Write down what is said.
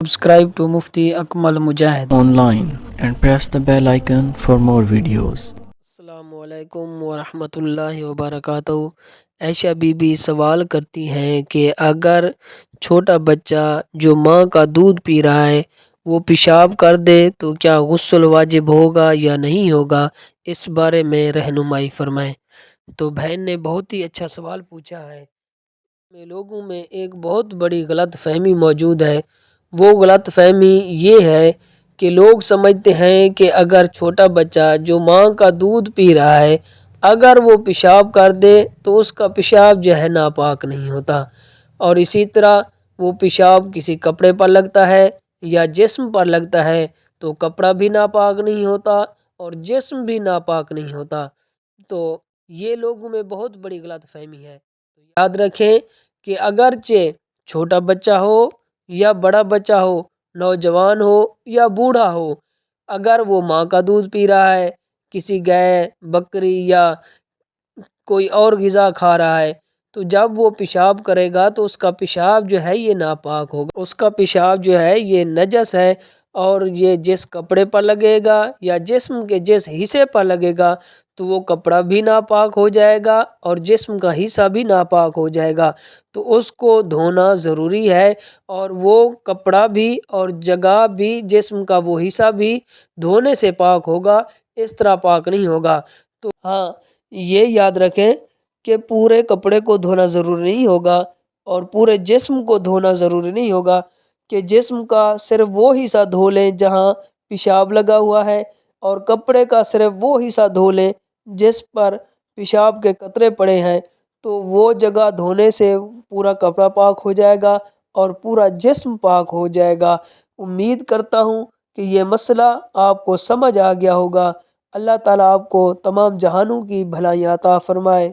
Subscribe to Mufti Akmal Mujahid online and press the bell icon for more videos. السلام علیکم ورحمۃ اللہ وبرکاتہ۔ عائشہ be be سوال کرتی ہیں کہ اگر چھوٹا بچہ جو ماں کا دودھ پی رہا ہے وہ پیشاب کر دے تو کیا غسل واجب ہوگا یا نہیں ہوگا، اس بارے میں رہنمائی فرمائیں۔ تو بہن نے بہت ہی اچھا سوال پوچھا ہے۔ لوگوں میں ایک بہت بڑی غلط فہمی موجود ہے۔ وہ غلط فہمی یہ ہے کہ لوگ سمجھتے ہیں کہ اگر چھوٹا بچہ جو ماں کا دودھ پی رہا ہے اگر وہ پیشاب کر دے تو اس کا پیشاب جو ہے ناپاک نہیں ہوتا، اور اسی طرح وہ پیشاب کسی کپڑے پر لگتا ہے یا جسم پر لگتا ہے تو کپڑا بھی ناپاک نہیں ہوتا اور جسم بھی ناپاک نہیں ہوتا۔ تو یہ لوگوں میں بہت بڑی غلط فہمی ہے۔ یاد رکھیں کہ اگرچہ چھوٹا بچہ ہو یا بڑا بچہ ہو، نوجوان ہو یا بوڑھا ہو، اگر وہ ماں کا دودھ پی رہا ہے، کسی گائے، بکری یا کوئی اور غذا کھا رہا ہے، تو جب وہ پیشاب کرے گا تو اس کا پیشاب جو ہے یہ ناپاک ہوگا، اس کا پیشاب جو ہے یہ نجس ہے، اور یہ جس کپڑے پر لگے گا یا جسم کے جس حصے پر لگے گا تو وہ کپڑا بھی ناپاک ہو جائے گا اور جسم کا حصہ بھی ناپاک ہو جائے گا، تو اس کو دھونا ضروری ہے، اور وہ کپڑا بھی اور جگہ بھی جسم کا وہ حصہ بھی دھونے سے پاک ہوگا، اس طرح پاک نہیں ہوگا۔ تو ہاں، یہ یاد رکھیں کہ پورے کپڑے کو دھونا ضروری نہیں ہوگا اور پورے جسم کو دھونا ضروری نہیں ہوگا، کہ جسم کا صرف وہ حصہ دھو لیں جہاں پیشاب لگا ہوا ہے، اور کپڑے کا صرف وہ حصہ دھو لیں جس پر پیشاب کے قطرے پڑے ہیں، تو وہ جگہ دھونے سے پورا کپڑا پاک ہو جائے گا اور پورا جسم پاک ہو جائے گا۔ امید کرتا ہوں کہ یہ مسئلہ آپ کو سمجھ آ گیا ہوگا۔ اللہ تعالیٰ آپ کو تمام جہانوں کی بھلائیاں عطا فرمائے۔